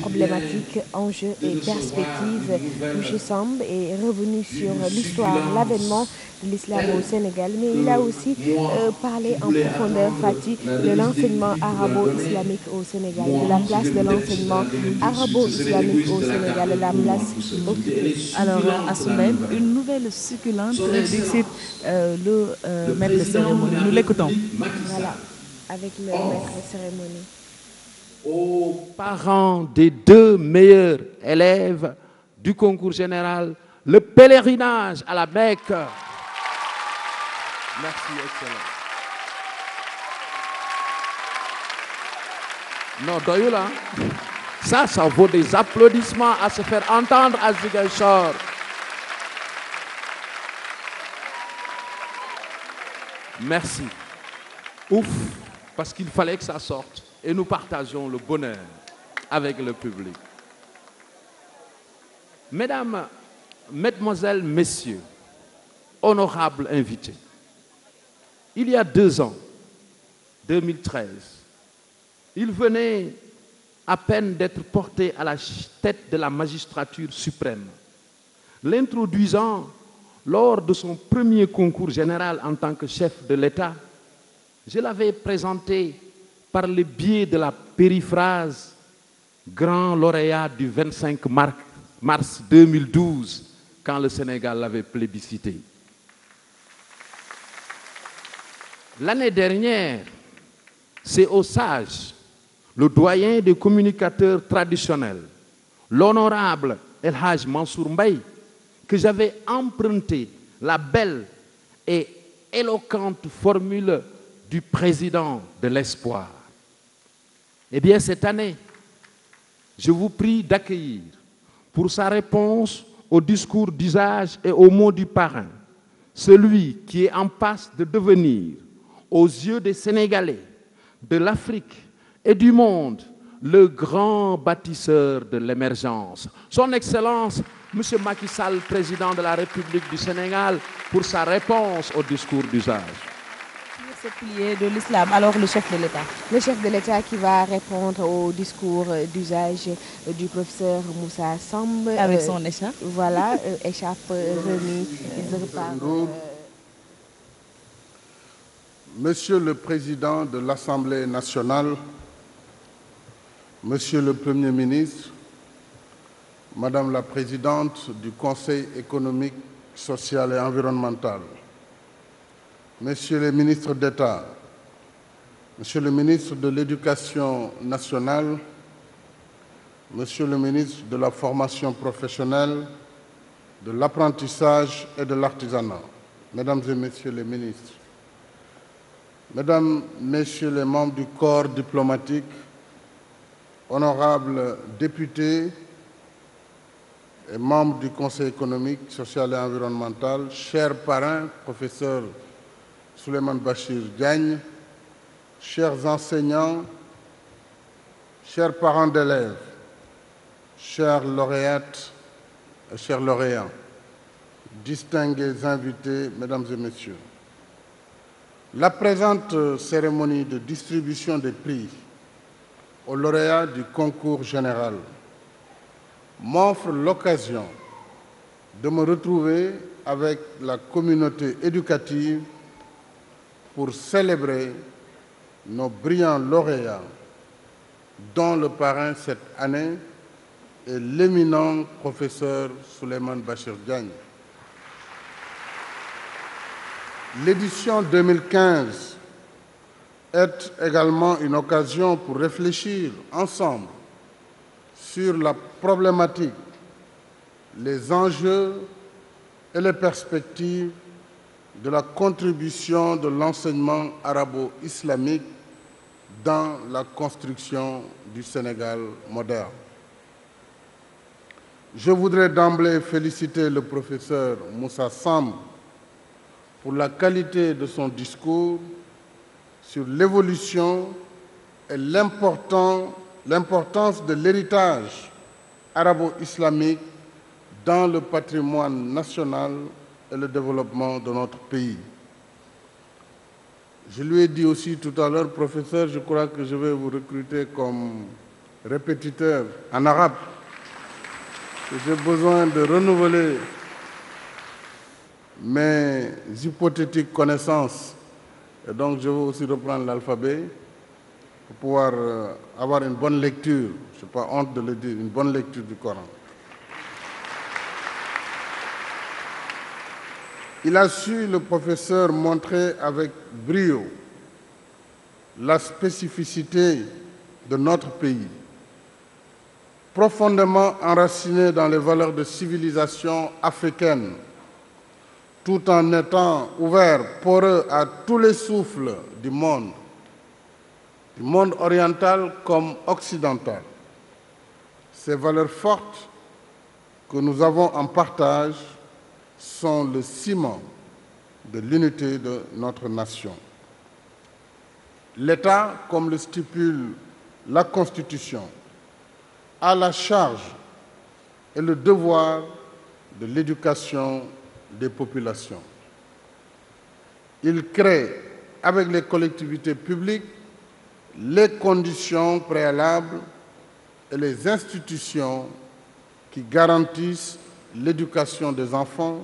Problématiques, enjeux et perspectives. M. Samb est revenu sur l'histoire, l'avènement de l'islam au Sénégal, mais il a aussi parlé en profondeur, Fatih, de l'enseignement arabo-islamique au Sénégal, de la place de l'enseignement arabo-islamique au Sénégal, de la place occupée. Alors, Assoumben, une nouvelle succulente d'ici le maître de cérémonie. Nous l'écoutons. Voilà, avec le maître de cérémonie. Aux parents des 2 meilleurs élèves du concours général, le pèlerinage à la Mecque. Merci, excellent. Non, doyula. Ça vaut des applaudissements à se faire entendre à Ziguinchor. Merci. Ouf, parce qu'il fallait que ça sorte. Et nous partageons le bonheur avec le public. Mesdames, Mesdemoiselles, Messieurs, honorables invités, il y a 2 ans, 2013, il venait à peine d'être porté à la tête de la magistrature suprême, l'introduisant lors de son premier concours général en tant que chef de l'État. Je l'avais présenté par le biais de la périphrase grand lauréat du 25 mars 2012, quand le Sénégal l'avait plébiscité. L'année dernière, c'est au sage, le doyen des communicateurs traditionnels, l'honorable El Hadj Mansour Mbaye, que j'avais emprunté la belle et éloquente formule du président de l'espoir. Eh bien, cette année, je vous prie d'accueillir pour sa réponse au discours d'usage et aux mots du parrain, celui qui est en passe de devenir, aux yeux des Sénégalais, de l'Afrique et du monde, le grand bâtisseur de l'émergence. Son Excellence, M. Macky Sall, président de la République du Sénégal, pour sa réponse au discours d'usage. Ce pilier de l'islam, alors le chef de l'État. Le chef de l'État qui va répondre au discours d'usage du professeur Moussa Samb. Avec son écharpe. Voilà, écharpe remise par... Monsieur le Président de l'Assemblée nationale, Monsieur le Premier ministre, Madame la Présidente du Conseil économique, social et environnemental, Messieurs les ministres d'État, Monsieur le ministre de l'Éducation nationale, Monsieur le ministre de la Formation professionnelle, de l'apprentissage et de l'artisanat, Mesdames et Messieurs les ministres, Mesdames, Messieurs les membres du corps diplomatique, honorables députés et membres du Conseil économique, social et environnemental, chers parrains, professeurs Souleymane Bachir Diagne, chers enseignants, chers parents d'élèves, chères lauréates et chers lauréats, distingués invités, Mesdames et Messieurs, la présente cérémonie de distribution des prix aux lauréats du concours général m'offre l'occasion de me retrouver avec la communauté éducative pour célébrer nos brillants lauréats, dont le parrain cette année est l'éminent professeur Souleymane Bachir Diagne. L'édition 2015 est également une occasion pour réfléchir ensemble sur la problématique, les enjeux et les perspectives de la contribution de l'enseignement arabo-islamique dans la construction du Sénégal moderne. Je voudrais d'emblée féliciter le professeur Moussa Samb pour la qualité de son discours sur l'évolution et l'importance de l'héritage arabo-islamique dans le patrimoine national et le développement de notre pays. Je lui ai dit aussi tout à l'heure, professeur, je crois que je vais vous recruter comme répétiteur en arabe, que j'ai besoin de renouveler mes hypothétiques connaissances. Et donc, je vais aussi reprendre l'alphabet pour pouvoir avoir une bonne lecture, je n'ai pas honte de le dire, une bonne lecture du Coran. Il a su, le professeur, montrer avec brio la spécificité de notre pays, profondément enraciné dans les valeurs de civilisation africaine, tout en étant ouvert, poreux à tous les souffles du monde oriental comme occidental. Ces valeurs fortes que nous avons en partage sont le ciment de l'unité de notre nation. L'État, comme le stipule la Constitution, a la charge et le devoir de l'éducation des populations. Il crée, avec les collectivités publiques, les conditions préalables et les institutions qui garantissent l'éducation des enfants,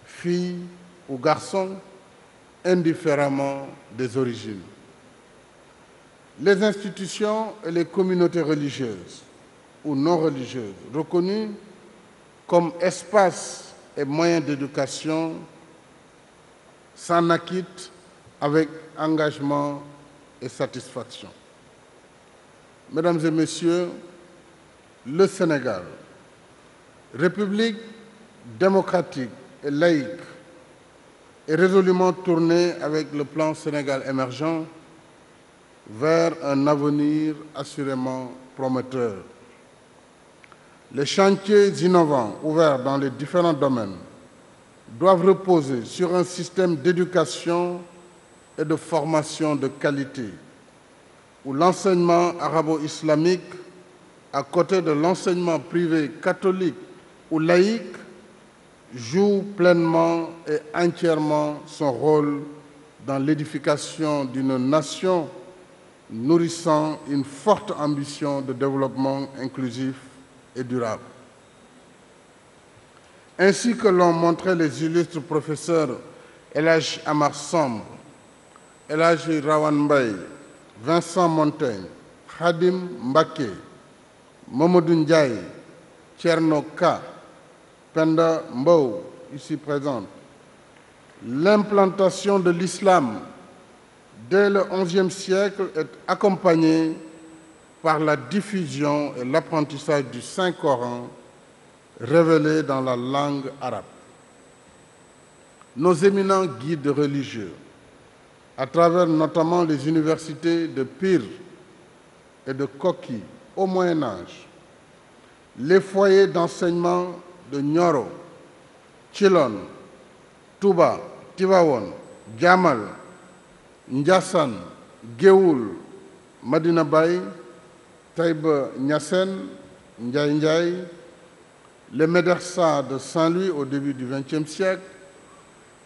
filles ou garçons, indifféremment des origines. Les institutions et les communautés religieuses ou non religieuses reconnues comme espaces et moyens d'éducation s'en acquittent avec engagement et satisfaction. Mesdames et Messieurs, le Sénégal, République démocratique et laïque, est résolument tournée avec le plan Sénégal émergent vers un avenir assurément prometteur. Les chantiers innovants ouverts dans les différents domaines doivent reposer sur un système d'éducation et de formation de qualité, où l'enseignement arabo-islamique, à côté de l'enseignement privé catholique ou laïque, joue pleinement et entièrement son rôle dans l'édification d'une nation nourrissant une forte ambition de développement inclusif et durable. Ainsi que l'ont montré les illustres professeurs El Hadj Amar Samb, El Hadj Rawane Mbaye, Vincent Montaigne, Khadim Mbacké, Mamadou Ndiaye, Thierno Ka, Penda Mbow, ici présente. L'implantation de l'islam dès le XIe siècle est accompagnée par la diffusion et l'apprentissage du Saint-Coran révélé dans la langue arabe. Nos éminents guides religieux, à travers notamment les universités de Pire et de Koki au Moyen Âge, les foyers d'enseignement de Nioro, Tchilon, Touba, Tivaouane, Diamal, Ndiassane, Géoul, Madina Baye, Taïba Niassène, Ndiaye Ndiaye, les médersas de Saint-Louis au début du XXe siècle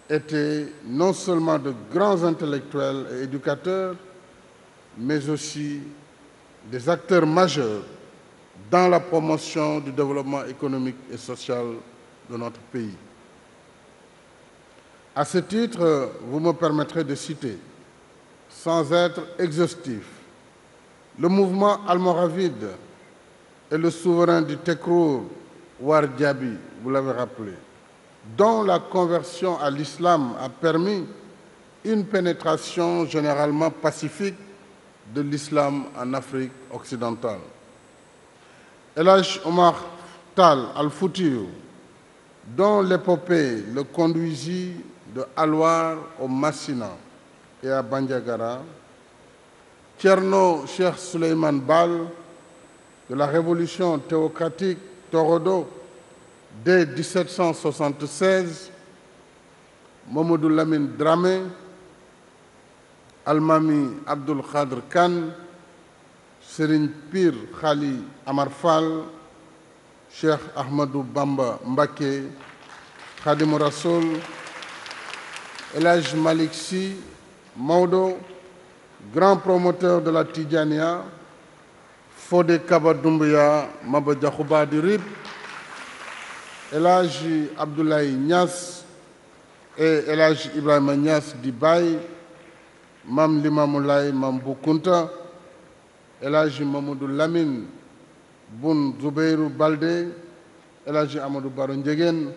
étaient non seulement de grands intellectuels et éducateurs, mais aussi des acteurs majeurs dans la promotion du développement économique et social de notre pays. À ce titre, vous me permettrez de citer, sans être exhaustif, le mouvement almoravide et le souverain du Tekrour, War Diaby, vous l'avez rappelé, dont la conversion à l'islam a permis une pénétration généralement pacifique de l'islam en Afrique occidentale. El Hadj Omar Tall Al-Foutiou, dont l'épopée le conduisit de Alwar au Massina et à Bandiagara, Thierno Cheikh Souleymane Baal, de la révolution théocratique Torodo dès 1776, Mamadou Lamine Dramé, Almami Abdul Khadr Khan, Serigne Pir Khali Amar Fall, Cheikh Ahmadou Bamba Mbacké, Khadimou Rassoul, El Hadj Malick Sy Maodo, grand promoteur de la Tidjania, Fodé Kaba Doumbouya Maba Diakhou Ba di RIP, El Hadji Abdoulaye Niass et El Hadji Ibrahima Niass di Baye, Mam Limamou Laye Mam Bou Kounta, El Hadji Mamadou Lamine Boun Zoubeirou Baldé, El Hadji Amadou Baro Ndiéguène,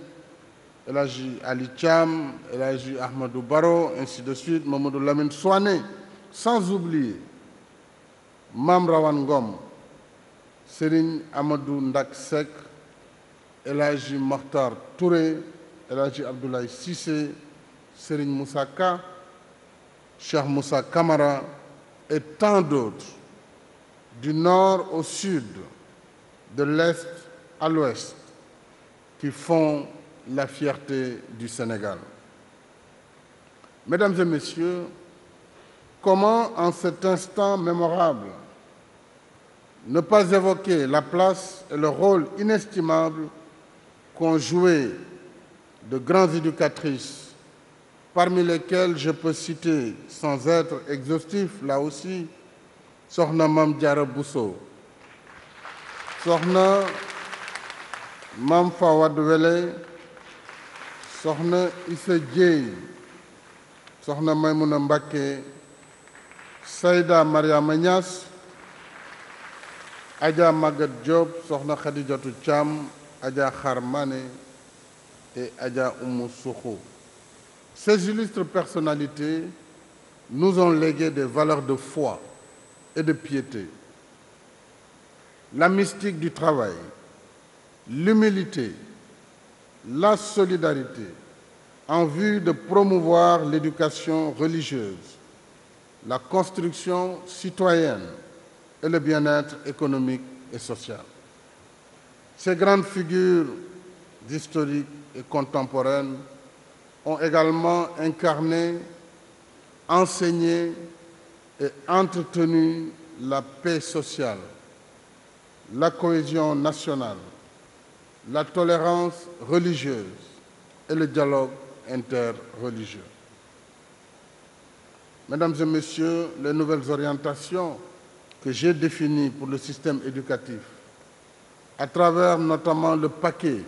El Hadji Ali Thiam, El Hadji Ahmadou Baro, ainsi de suite, Mamadou Lamine Souané, sans oublier Mam Rawane Ngom, Serigne Amadou Ndak Seck, El Hadji Mokhtar Touré, El Hadji Abdoulaye Cissé, Serigne Moussa Ka, Cheikh Moussa Kamara et tant d'autres, du nord au sud, de l'est à l'ouest, qui font la fierté du Sénégal. Mesdames et messieurs, comment en cet instant mémorable ne pas évoquer la place et le rôle inestimable qu'ont joué de grandes éducatrices, parmi lesquelles je peux citer, sans être exhaustif là aussi, Sokhna Mame Diarra Bousso, Sokhna Mame Fawade Wele, Sokhna Issa Dieye, Sokhna Maymouna Mbacké, Saïda Mariama Niass, Adja Maguette Diop, Sokhna Khadijatou Thiam, Adja Khar Mané et Adja Oumou Soukho. Ces illustres personnalités nous ont légué des valeurs de foi et de piété. La mystique du travail, l'humilité, la solidarité, en vue de promouvoir l'éducation religieuse, la construction citoyenne et le bien-être économique et social. Ces grandes figures historiques et contemporaines ont également incarné, enseigné et entretenu la paix sociale, la cohésion nationale, la tolérance religieuse et le dialogue interreligieux. Mesdames et messieurs, les nouvelles orientations que j'ai définies pour le système éducatif, à travers notamment le paquet,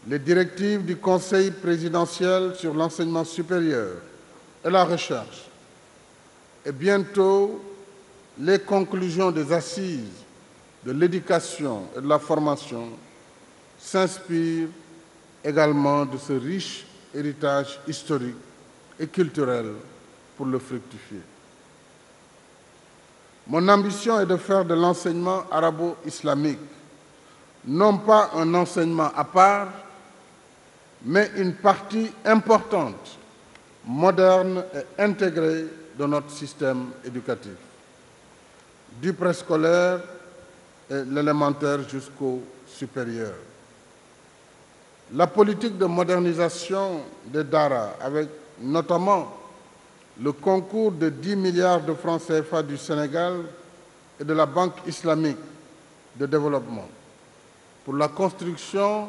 les directives du Conseil présidentiel sur l'enseignement supérieur et la recherche, et bientôt les conclusions des assises de l'éducation et de la formation s'inspirent également de ce riche héritage historique et culturel pour le fructifier. Mon ambition est de faire de l'enseignement arabo-islamique non pas un enseignement à part, mais une partie importante, moderne et intégrée de notre système éducatif, du préscolaire et l'élémentaire jusqu'au supérieur. La politique de modernisation des Dara, avec notamment le concours de 10 milliards de francs CFA du Sénégal et de la Banque islamique de développement, pour la construction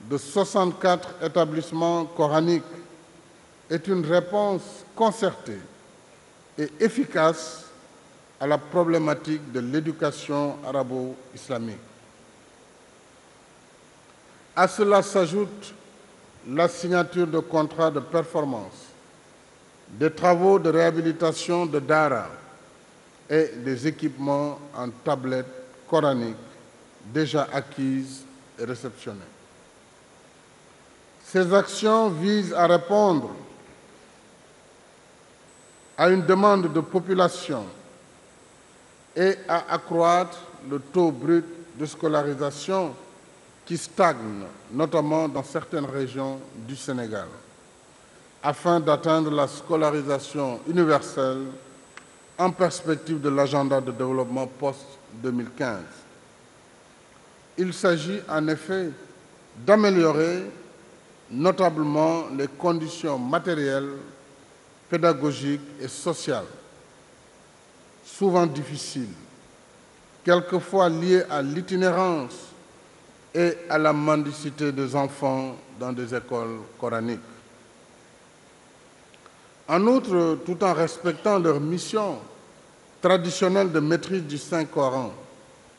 de 64 établissements coraniques, est une réponse concertée et efficace à la problématique de l'éducation arabo-islamique. À cela s'ajoute la signature de contrats de performance, des travaux de réhabilitation de Dara et des équipements en tablettes coraniques déjà acquises et réceptionnées. Ces actions visent à répondre à une demande de population et à accroître le taux brut de scolarisation qui stagne, notamment dans certaines régions du Sénégal, afin d'atteindre la scolarisation universelle en perspective de l'agenda de développement post-2015. Il s'agit en effet d'améliorer notablement les conditions matérielles, pédagogiques et sociales, souvent difficiles, quelquefois liées à l'itinérance et à la mendicité des enfants dans des écoles coraniques. En outre, tout en respectant leur mission traditionnelle de maîtrise du Saint-Coran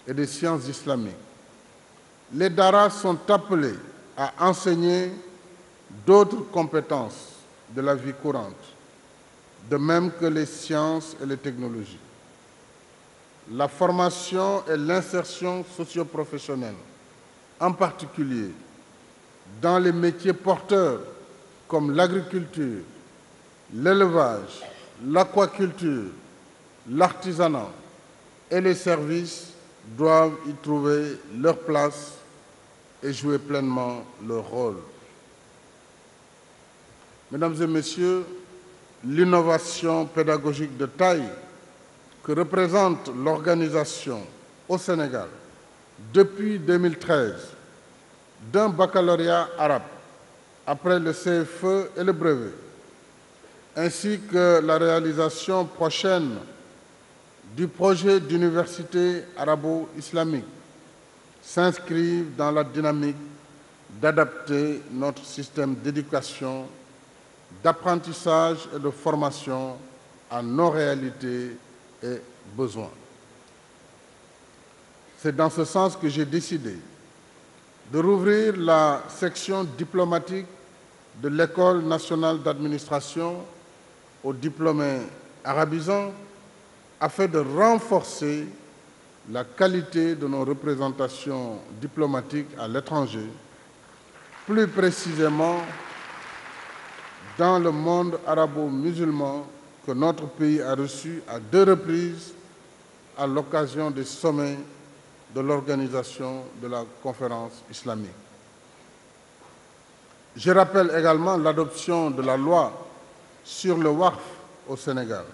et des sciences islamiques. Les daras sont appelés à enseigner d'autres compétences de la vie courante, de même que les sciences et les technologies. La formation et l'insertion socio-professionnelle, en particulier dans les métiers porteurs comme l'agriculture, l'élevage, l'aquaculture, l'artisanat et les services, doivent y trouver leur place et jouer pleinement leur rôle. Mesdames et Messieurs, l'innovation pédagogique de taille que représente l'organisation au Sénégal depuis 2013 d'un baccalauréat arabe après le CFE et le brevet, ainsi que la réalisation prochaine du projet d'université arabo-islamique, s'inscrivent dans la dynamique d'adapter notre système d'éducation, d'apprentissage et de formation à nos réalités et besoins. C'est dans ce sens que j'ai décidé de rouvrir la section diplomatique de l'École nationale d'administration aux diplômés arabisants afin de renforcer la qualité de nos représentations diplomatiques à l'étranger, plus précisément dans le monde arabo-musulman que notre pays a reçu à 2 reprises à l'occasion des sommets de l'organisation de la conférence islamique. Je rappelle également l'adoption de la loi sur le Waqf au Sénégal,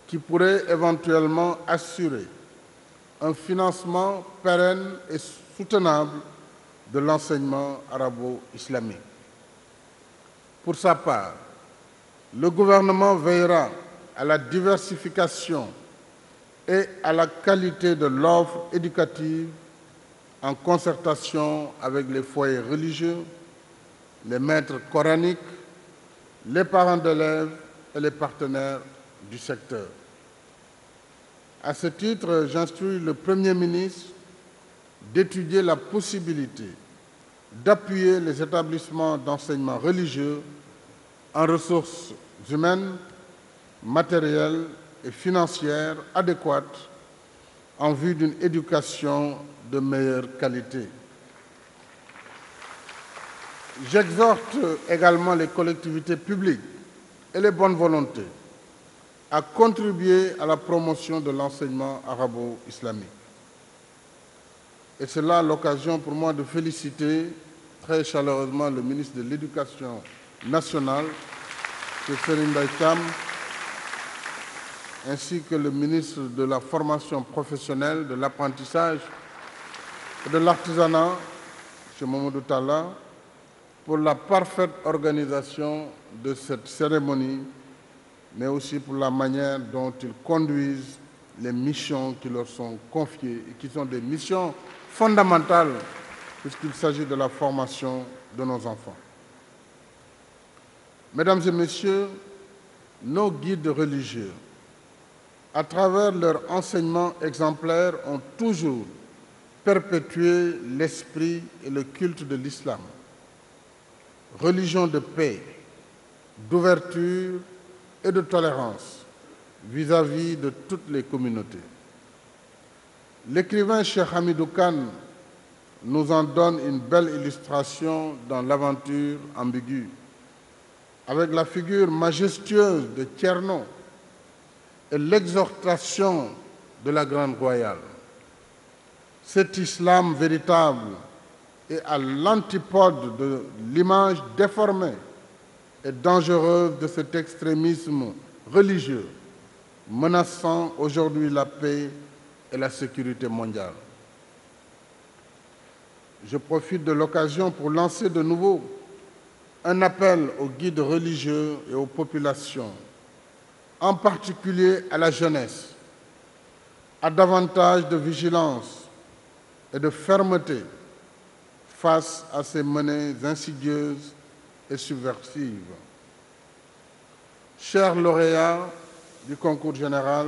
qui pourrait éventuellement assurer un financement pérenne et soutenable de l'enseignement arabo-islamique. Pour sa part, le gouvernement veillera à la diversification et à la qualité de l'offre éducative en concertation avec les foyers religieux, les maîtres coraniques, les parents d'élèves et les partenaires du secteur. À ce titre, j'instruis le Premier ministre d'étudier la possibilité d'appuyer les établissements d'enseignement religieux en ressources humaines, matérielles et financières adéquates en vue d'une éducation de meilleure qualité. J'exhorte également les collectivités publiques et les bonnes volontés à contribuer à la promotion de l'enseignement arabo-islamique. Et c'est là l'occasion pour moi de féliciter très chaleureusement le ministre de l'Éducation nationale, M. Serigne Mbaye Thiam, ainsi que le ministre de la Formation professionnelle, de l'apprentissage et de l'artisanat, M. Mamadou Talla, pour la parfaite organisation de cette cérémonie, mais aussi pour la manière dont ils conduisent les missions qui leur sont confiées et qui sont des missions fondamentales puisqu'il s'agit de la formation de nos enfants. Mesdames et Messieurs, nos guides religieux, à travers leur enseignement exemplaire, ont toujours perpétué l'esprit et le culte de l'islam, religion de paix, d'ouverture et de tolérance vis-à-vis de toutes les communautés. L'écrivain Cheikh Hamidou Kane nous en donne une belle illustration dans l'aventure ambiguë, avec la figure majestueuse de Thierno et l'exhortation de la Grande Royale. Cet islam véritable est à l'antipode de l'image déformée et dangereuse de cet extrémisme religieux, menaçant aujourd'hui la paix et la sécurité mondiale. Je profite de l'occasion pour lancer de nouveau un appel aux guides religieux et aux populations, en particulier à la jeunesse, à davantage de vigilance et de fermeté face à ces menées insidieuses et subversives. Chers lauréats du concours général,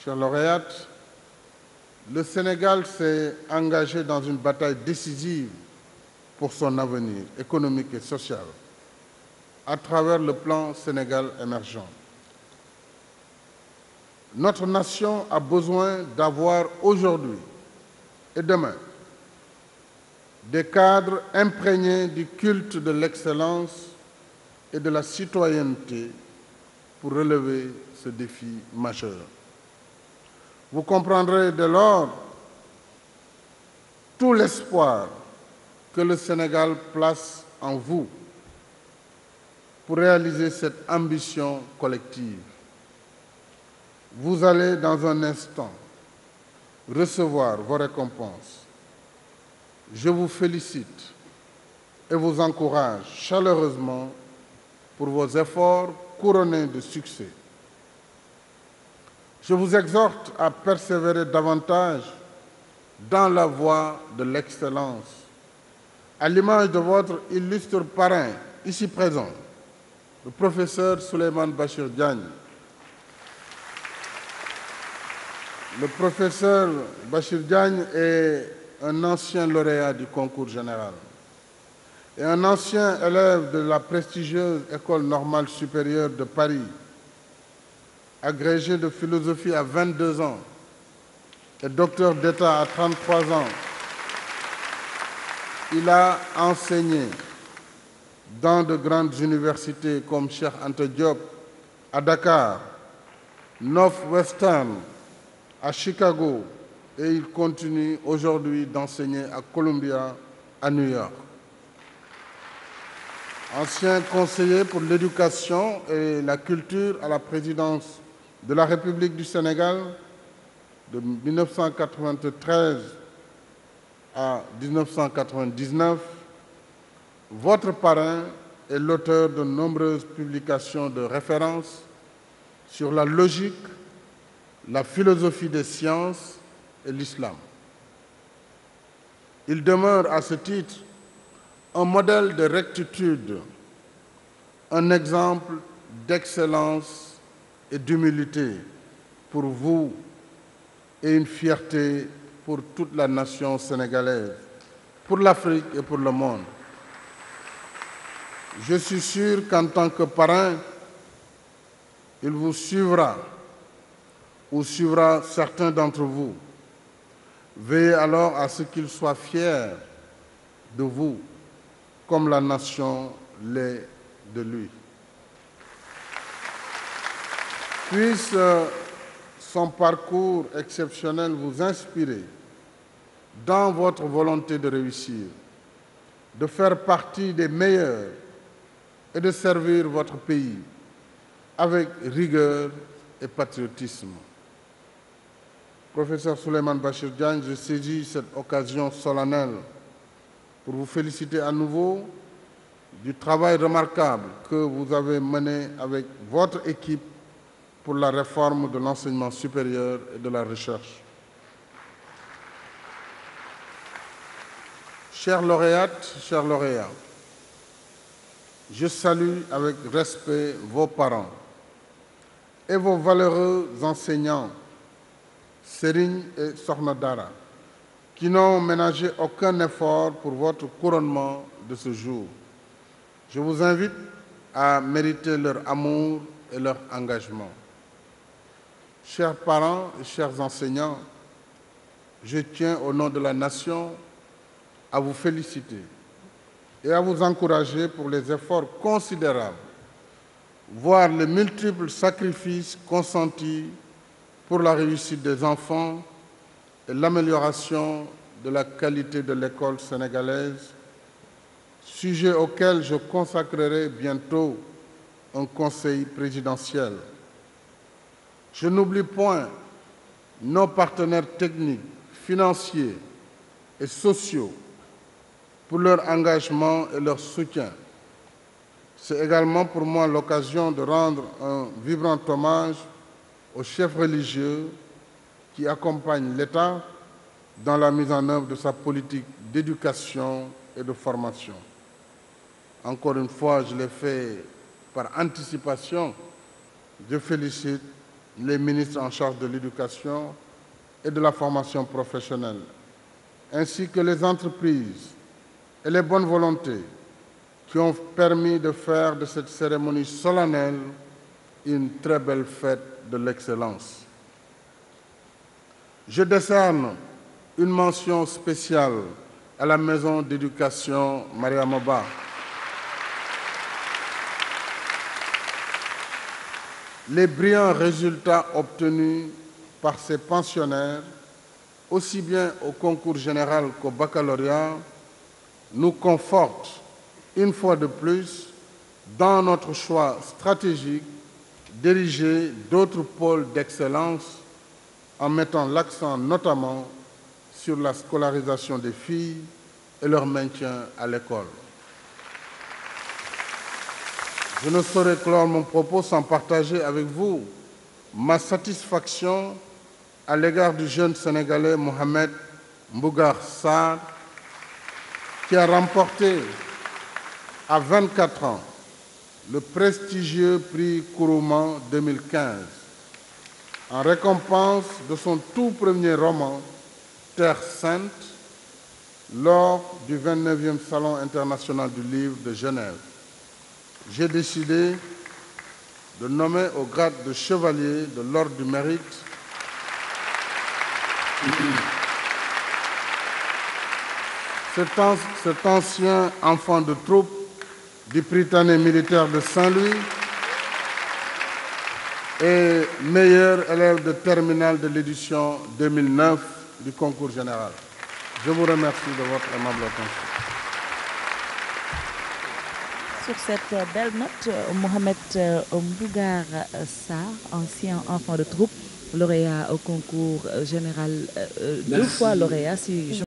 chers lauréates, le Sénégal s'est engagé dans une bataille décisive pour son avenir économique et social à travers le plan Sénégal émergent. Notre nation a besoin d'avoir aujourd'hui et demain des cadres imprégnés du culte de l'excellence et de la citoyenneté pour relever ce défi majeur. Vous comprendrez dès lors tout l'espoir que le Sénégal place en vous pour réaliser cette ambition collective. Vous allez dans un instant recevoir vos récompenses. Je vous félicite et vous encourage chaleureusement pour vos efforts couronnés de succès. Je vous exhorte à persévérer davantage dans la voie de l'excellence, à l'image de votre illustre parrain, ici présent, le professeur Souleymane Bachir Diagne. Le professeur Bachir Diagne est un ancien lauréat du concours général et un ancien élève de la prestigieuse École normale supérieure de Paris, agrégé de philosophie à 22 ans et docteur d'État à 33 ans. Il a enseigné dans de grandes universités comme Cheikh Anta Diop à Dakar, Northwestern à Chicago, et il continue aujourd'hui d'enseigner à Columbia, à New York. Ancien conseiller pour l'éducation et la culture à la présidence de la République du Sénégal de 1993 à 1999, votre parrain est l'auteur de nombreuses publications de référence sur la logique, la philosophie des sciences et l'islam. Il demeure à ce titre un modèle de rectitude, un exemple d'excellence et d'humilité pour vous et une fierté pour toute la nation sénégalaise, pour l'Afrique et pour le monde. Je suis sûr qu'en tant que parrain, il vous suivra ou suivra certains d'entre vous. Veillez alors à ce qu'il soit fier de vous, comme la nation l'est de lui. Puisse son parcours exceptionnel vous inspirer dans votre volonté de réussir, de faire partie des meilleurs et de servir votre pays avec rigueur et patriotisme. Professeur Souleymane Bachir Diagne, je saisis cette occasion solennelle pour vous féliciter à nouveau du travail remarquable que vous avez mené avec votre équipe pour la réforme de l'enseignement supérieur et de la recherche. Chères lauréates, chers lauréats, je salue avec respect vos parents et vos valeureux enseignants, Serigne et Sokhna Dara, qui n'ont ménagé aucun effort pour votre couronnement de ce jour. Je vous invite à mériter leur amour et leur engagement. Chers parents et chers enseignants, je tiens au nom de la nation à vous féliciter et à vous encourager pour les efforts considérables, voire les multiples sacrifices consentis pour la réussite des enfants et l'amélioration de la qualité de l'école sénégalaise, sujet auquel je consacrerai bientôt un conseil présidentiel. Je n'oublie point nos partenaires techniques, financiers et sociaux pour leur engagement et leur soutien. C'est également pour moi l'occasion de rendre un vibrant hommage aux chefs religieux qui accompagnent l'État dans la mise en œuvre de sa politique d'éducation et de formation. Encore une fois, je l'ai fait par anticipation. Je félicite les ministres en charge de l'éducation, et de la formation professionnelle, ainsi que les entreprises et les bonnes volontés qui ont permis de faire de cette cérémonie solennelle une très belle fête de l'excellence. Je décerne une mention spéciale à la Maison d'éducation Mariama Ba. Les brillants résultats obtenus par ces pensionnaires, aussi bien au concours général qu'au baccalauréat, nous confortent une fois de plus dans notre choix stratégique d'ériger d'autres pôles d'excellence en mettant l'accent notamment sur la scolarisation des filles et leur maintien à l'école. Je ne saurais clore mon propos sans partager avec vous ma satisfaction à l'égard du jeune Sénégalais Mohamed Mbougar Sarr, qui a remporté à 24 ans le prestigieux prix Kourouman 2015, en récompense de son tout premier roman, Terre Sainte, lors du 29e Salon international du livre de Genève. J'ai décidé de nommer au grade de chevalier de l'Ordre du Mérite cet ancien enfant de troupe du Prytanée militaire de Saint-Louis et meilleur élève de terminale de l'édition 2009 du concours général. Je vous remercie de votre aimable attention. Sur cette belle note, Mohamed Mbougar Sarr, ancien enfant de troupe, lauréat au concours général, 2 fois lauréat, si je